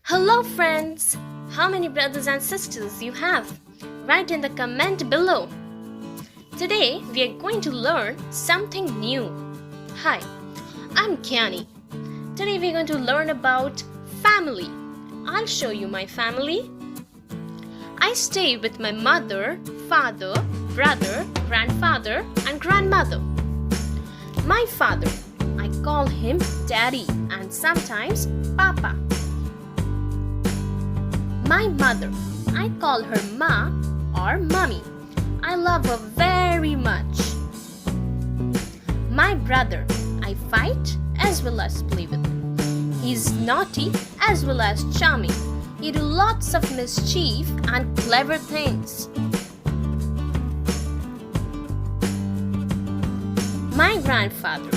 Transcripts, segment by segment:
Hello friends! How many brothers and sisters you have? Write in the comment below. Today we are going to learn something new. Hi, I'm Kiani. Today we are going to learn about family. I'll show you my family. I stay with my mother, father, brother, grandfather and grandmother. My father, I call him Daddy and sometimes Papa. My mother, I call her Ma or Mummy. I love her very much. My brother, I fight as well as play with him. He's naughty as well as charming. He do lots of mischief and clever things. My grandfather,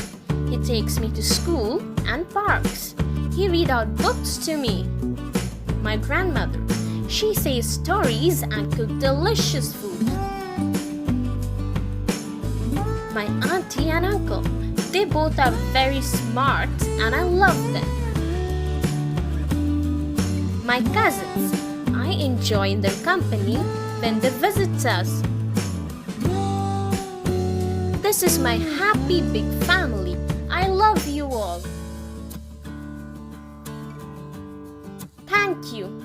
he takes me to school and parks. He read out books to me. My grandmother, she says stories and cook delicious food. My auntie and uncle, they both are very smart and I love them. My cousins, I enjoy their company when they visit us. This is my happy big family. I love you all. Thank you.